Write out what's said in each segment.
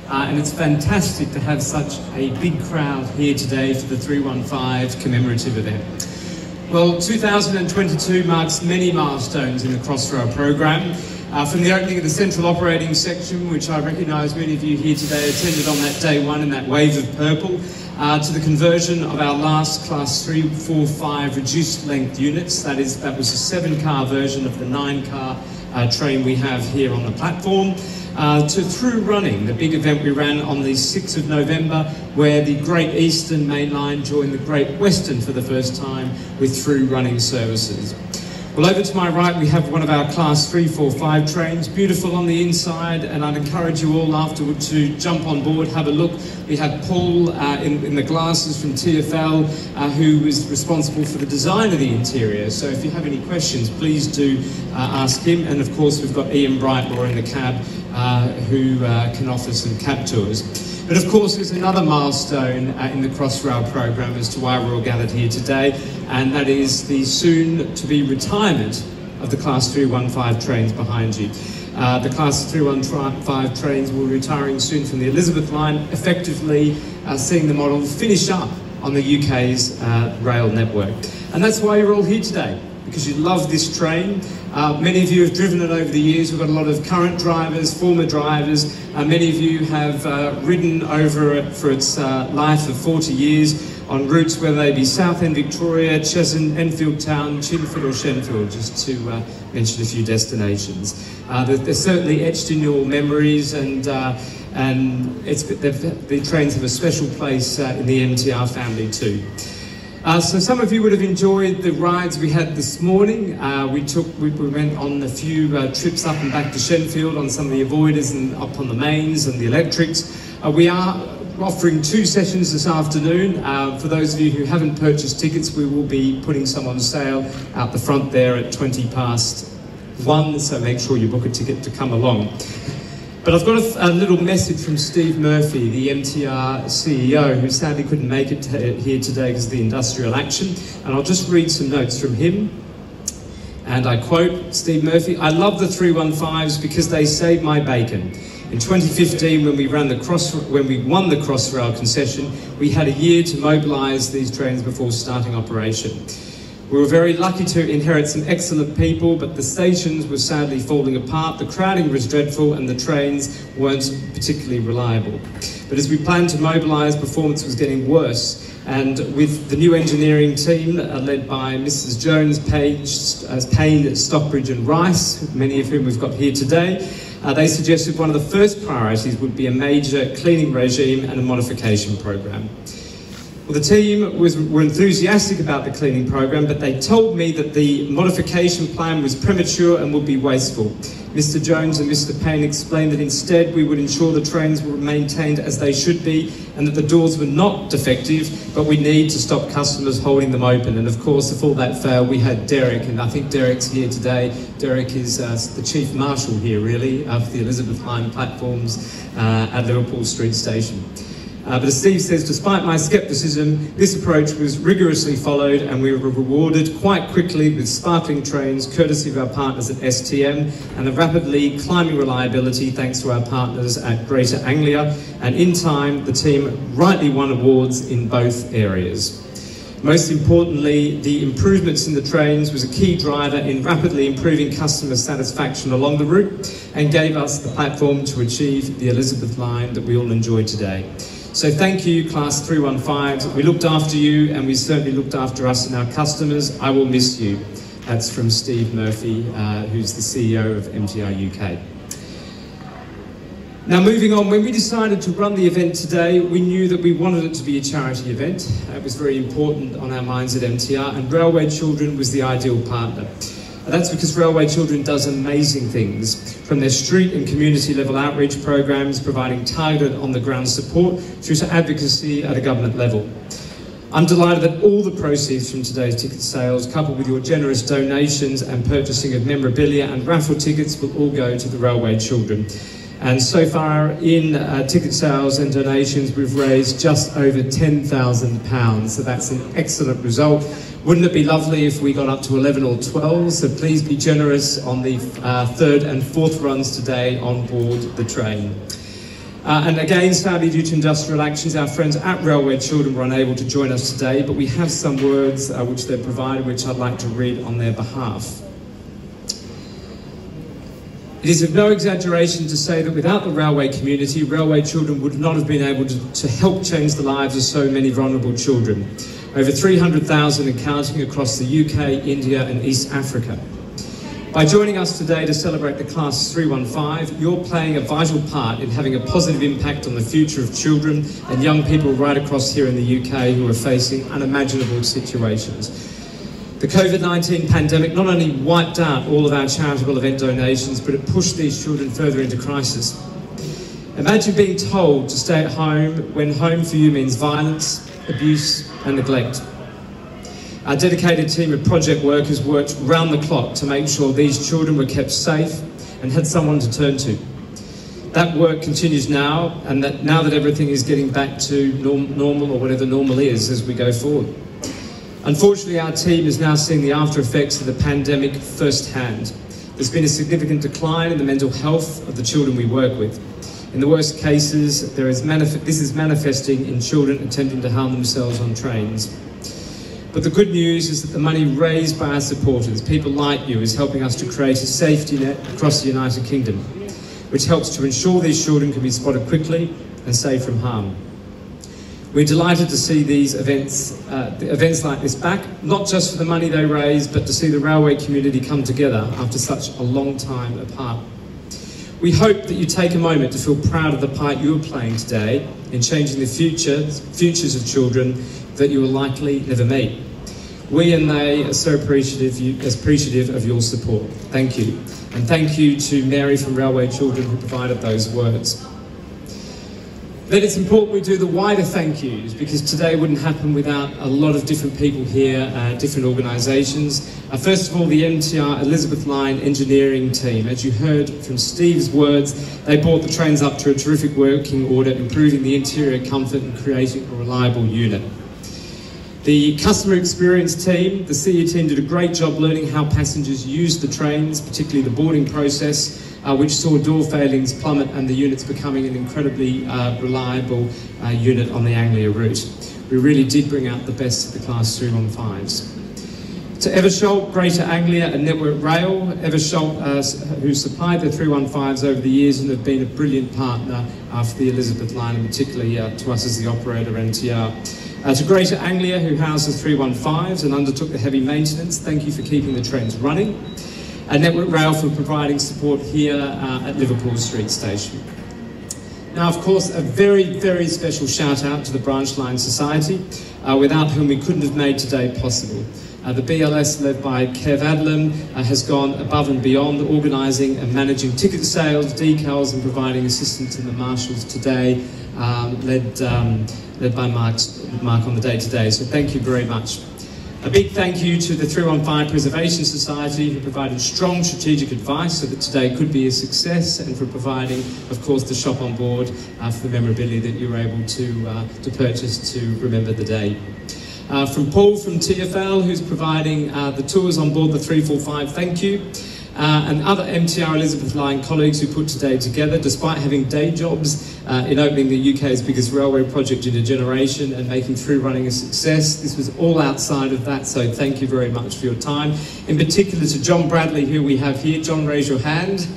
and it's fantastic to have such a big crowd here today for the 315 commemorative event. Well, 2022 marks many milestones in the Crossrail program. From the opening of the central operating section, which I recognise many of you here today attended on that day one in that wave of purple, to the conversion of our last Class 3, 4, 5 reduced length units. That was a 7-car version of the 9-car train we have here on the platform. To through running, the big event we ran on the 6th of November, where the Great Eastern Main Line joined the Great Western for the first time with through running services. Well, over to my right, we have one of our Class 3, 4, 5 trains, beautiful on the inside, and I'd encourage you all afterward to jump on board, have a look. We have Paul in the glasses from TfL, who was responsible for the design of the interior. So if you have any questions, please do ask him. And of course, we've got Ian Brightlaw in the cab, who can offer some cab tours. But of course, there's another milestone in the Crossrail program as to why we're all gathered here today, and that is the soon-to-be retirement of the Class 315 trains behind you. The Class 315 trains will be retiring soon from the Elizabeth line, effectively seeing the model finish up on the UK's rail network. And that's why you're all here today, because you love this train. Many of you have driven it over the years. We've got a lot of current drivers, former drivers. Many of you have ridden over it for its life of 40 years on routes, whether they be Southend Victoria, Cheshunt, Enfield Town, Chinford or Shenfield, just to mention a few destinations. They're certainly etched in your memories, and the trains have a special place in the MTR family too. So some of you would have enjoyed the rides we had this morning. We went on a few trips up and back to Shenfield on some of the avoiders and up on the mains and the electrics. We are offering 2 sessions this afternoon. For those of you who haven't purchased tickets, we will be putting some on sale out the front there at 1:20, so make sure you book a ticket to come along. But I've got a little message from Steve Murphy, the MTR CEO, who sadly couldn't make it here today because of the industrial action. And I'll just read some notes from him. And I quote Steve Murphy, "I love the 315s because they save my bacon. In 2015, when we won the Crossrail concession, we had a year to mobilise these trains before starting operation. We were very lucky to inherit some excellent people, but the stations were sadly falling apart, the crowding was dreadful, and the trains weren't particularly reliable. But as we planned to mobilise, performance was getting worse. And with the new engineering team, led by Mrs. Jones, Payne, Stockbridge and Rice, many of whom we've got here today, they suggested one of the first priorities would be a major cleaning regime and a modification program. Well, the team were enthusiastic about the cleaning program, but they told me that the modification plan was premature and would be wasteful. Mr. Jones and Mr. Payne explained that instead we would ensure the trains were maintained as they should be and that the doors were not defective, but we need to stop customers holding them open. And of course, if all that failed, we had Derek, and I think Derek's here today. Derek is the Chief Marshal here, really, of the Elizabeth line platforms at Liverpool Street station. But as Steve says, despite my scepticism, this approach was rigorously followed and we were rewarded quite quickly with sparkling trains, courtesy of our partners at STM, and a rapidly climbing reliability thanks to our partners at Greater Anglia. And in time, the team rightly won awards in both areas. Most importantly, the improvements in the trains was a key driver in rapidly improving customer satisfaction along the route and gave us the platform to achieve the Elizabeth line that we all enjoy today. So thank you, Class 315s. We looked after you, and we certainly looked after us and our customers. I will miss you. That's from Steve Murphy, who's the CEO of MTR UK. Now, moving on, when we decided to run the event today, we knew that we wanted it to be a charity event. It was very important on our minds at MTR, and Railway Children was the ideal partner. That's because Railway Children does amazing things, from their street and community level outreach programs, providing targeted on-the-ground support, through to advocacy at a government level. I'm delighted that all the proceeds from today's ticket sales, coupled with your generous donations and purchasing of memorabilia and raffle tickets, will all go to the Railway Children. And so far in ticket sales and donations, we've raised just over £10,000. So that's an excellent result. Wouldn't it be lovely if we got up to 11 or 12? So please be generous on the 3rd and 4th runs today on board the train. And again, sadly, due to industrial actions, our friends at Railway Children were unable to join us today, but we have some words which they've provided, which I'd like to read on their behalf. It is of no exaggeration to say that without the railway community, Railway Children would not have been able to help change the lives of so many vulnerable children. Over 300,000 and counting across the UK, India and East Africa. By joining us today to celebrate the Class 315, you're playing a vital part in having a positive impact on the future of children and young people right across here in the UK who are facing unimaginable situations. The COVID-19 pandemic not only wiped out all of our charitable event donations, but it pushed these children further into crisis. Imagine being told to stay at home when home for you means violence, abuse and neglect. Our dedicated team of project workers worked round the clock to make sure these children were kept safe and had someone to turn to. That work continues now, and now that everything is getting back to normal or whatever normal is as we go forward. Unfortunately, our team is now seeing the after effects of the pandemic firsthand. There's been a significant decline in the mental health of the children we work with. In the worst cases, this is manifesting in children attempting to harm themselves on trains. But the good news is that the money raised by our supporters, people like you, is helping us to create a safety net across the United Kingdom, which helps to ensure these children can be spotted quickly and saved from harm. We're delighted to see these events like this back, not just for the money they raise, but to see the railway community come together after such a long time apart. We hope that you take a moment to feel proud of the part you are playing today in changing the futures of children that you will likely never meet. We and they are so appreciative of your support. Thank you. And thank you to Mary from Railway Children who provided those words. Then it's important we do the wider thank yous, because today wouldn't happen without a lot of different people here, different organisations. First of all, the MTR Elizabeth line engineering team. As you heard from Steve's words, they brought the trains up to a terrific working order, improving the interior comfort and creating a reliable unit. The customer experience team, the CE team, did a great job learning how passengers use the trains, particularly the boarding process, which saw door failings plummet and the units becoming an incredibly reliable unit on the Anglia route. We really did bring out the best of the Class 315s. To Eversholt, Greater Anglia and Network Rail, Eversholt, who supplied the 315s over the years and have been a brilliant partner for the Elizabeth line, and particularly to us as the operator, MTR. To Greater Anglia, who housed the 315s and undertook the heavy maintenance, thank you for keeping the trains running. And Network Rail for providing support here at Liverpool Street station. Now, of course, a very, very special shout out to the Branch Line Society, without whom we couldn't have made today possible. The BLS, led by Kev Adlam, has gone above and beyond, organising and managing ticket sales, decals and providing assistance in the marshals today, led by Mark on the day today. So thank you very much. A big thank you to the 315 Preservation Society, who provided strong strategic advice so that today could be a success, and for providing, of course, the shop on board for the memorabilia that you were able to purchase to remember the day. From Paul from TfL, who's providing the tours on board the 345, thank you. And other MTR Elizabeth line colleagues who put today together, despite having day jobs in opening the UK's biggest railway project in a generation and making through running a success. This was all outside of that, so thank you very much for your time. In particular to John Bradley, who we have here. John, raise your hand.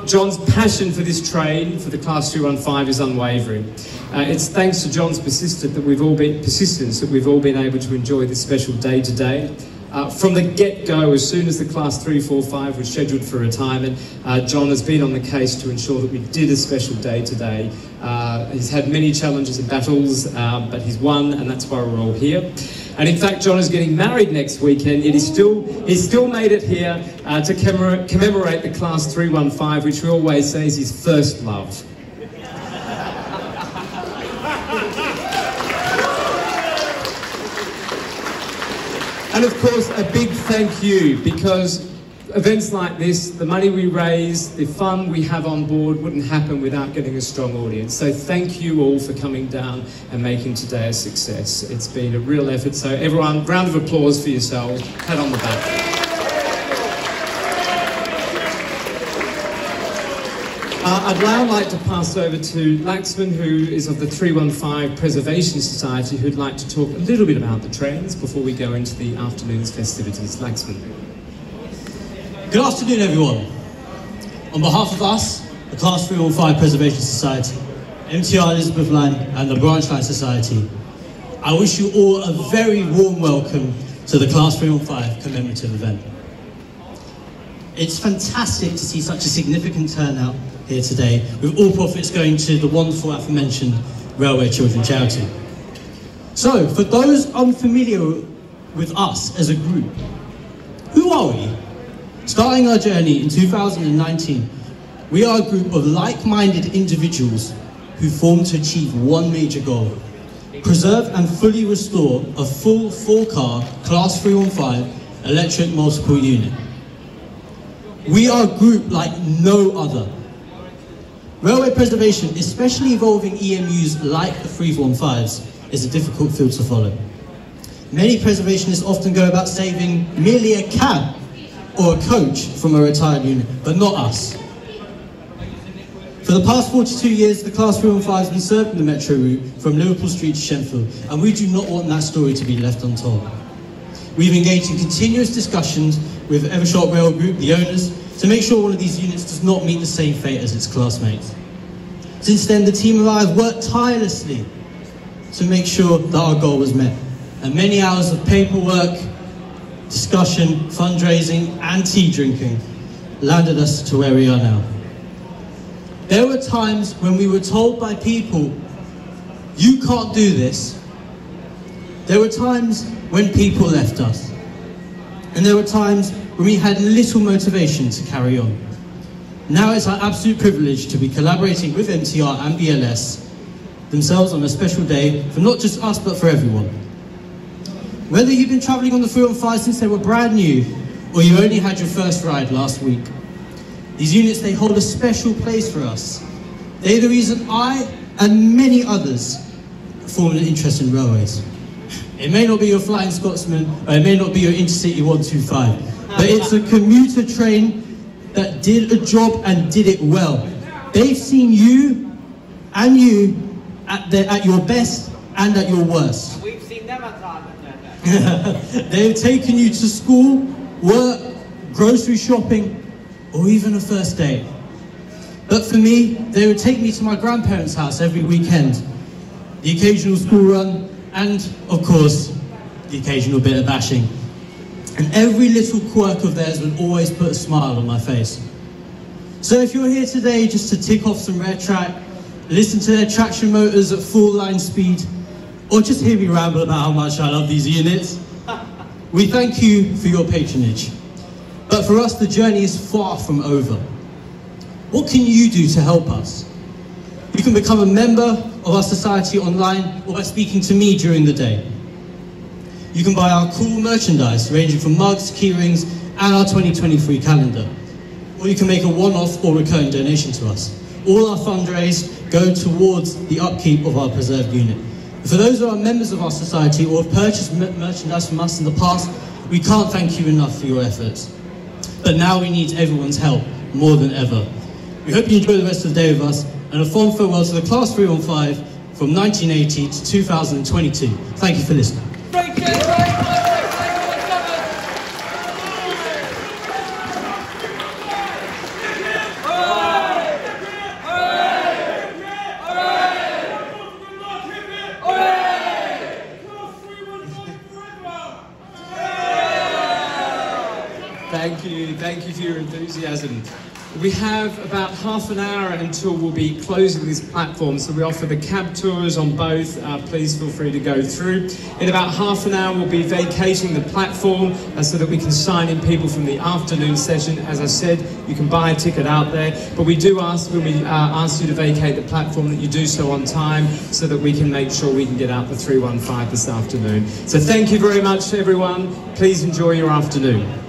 John's passion for this train, for the Class 315, is unwavering. It's thanks to John's persistence that we've all been able to enjoy this special day today. From the get-go, as soon as the Class 345 was scheduled for retirement, John has been on the case to ensure that we did a special day today. He's had many challenges and battles, but he's won, and that's why we're all here. And in fact, John is getting married next weekend, yet he's still made it here to commemorate the Class 315, which we always say is his first love. And of course, a big thank you, because events like this, the money we raise, the fun we have on board wouldn't happen without getting a strong audience. So thank you all for coming down and making today a success. It's been a real effort. So everyone, round of applause for yourselves. Pat on the back. I'd now like to pass over to Lakshman, who is of the 315 Preservation Society, who'd like to talk a little bit about the trains before we go into the afternoon's festivities. Lakshman. Good afternoon, everyone. On behalf of us, the Class 315 Preservation Society, MTR Elizabeth Line and the Branch Line Society, I wish you all a very warm welcome to the Class 315 Commemorative Event. It's fantastic to see such a significant turnout here today, with all profits going to the wonderful aforementioned Railway Children Charity. So, for those unfamiliar with us as a group, who are we? Starting our journey in 2019, we are a group of like-minded individuals who form to achieve one major goal: preserve and fully restore a full 4-car Class 315 electric multiple unit. We are a group like no other. Railway preservation, especially involving EMUs like the 315s, is a difficult field to follow. Many preservationists often go about saving merely a cab or a coach from a retired unit, but not us. For the past 42 years, the Class 315 has been serving the Metro route from Liverpool Street to Shenfield, and we do not want that story to be left untold. We've engaged in continuous discussions with Evershot Rail Group, the owners, to make sure one of these units does not meet the same fate as its classmates. Since then, the team and I have worked tirelessly to make sure that our goal was met, and many hours of paperwork, discussion, fundraising and tea drinking landed us to where we are now. There were times when we were told by people, "You can't do this." There were times when people left us. And there were times when we had little motivation to carry on. Now it's our absolute privilege to be collaborating with MTR and BLS themselves on a special day for not just us but for everyone. Whether you've been travelling on the 315 since they were brand new, or you only had your first ride last week, these units, they hold a special place for us. They're the reason I and many others formed an interest in railways. It may not be your Flying Scotsman, or it may not be your Intercity 125, but it's a commuter train that did a job and did it well. They've seen you and you at your best and at your worst. We've seen them at time. They've taken you to school, work, grocery shopping, or even a first date. But for me, they would take me to my grandparents' house every weekend, the occasional school run, and, of course, the occasional bit of bashing. And every little quirk of theirs would always put a smile on my face. So if you're here today just to tick off some rare track, listen to their traction motors at full line speed, or just hear me ramble about how much I love these units, we thank you for your patronage. But for us, the journey is far from over. What can you do to help us? You can become a member of our society online or by speaking to me during the day. You can buy our cool merchandise ranging from mugs, keyrings and our 2023 calendar. Or you can make a one-off or recurring donation to us. All our fundraise go towards the upkeep of our preserved unit. And for those who are members of our society or have purchased merchandise from us in the past, we can't thank you enough for your efforts. But now we need everyone's help more than ever. We hope you enjoy the rest of the day with us, and a fond farewell to the Class 315 from 1980 to 2022. Thank you for listening. Thank you for your enthusiasm. We have about half an hour until we'll be closing this platform, so we offer the cab tours on both. Please feel free to go through. In about half an hour we'll be vacating the platform so that we can sign in people from the afternoon session. As I said, you can buy a ticket out there, but we do ask when we ask you to vacate the platform that you do so on time so that we can make sure we can get out the 315 this afternoon. So thank you very much everyone. Please enjoy your afternoon.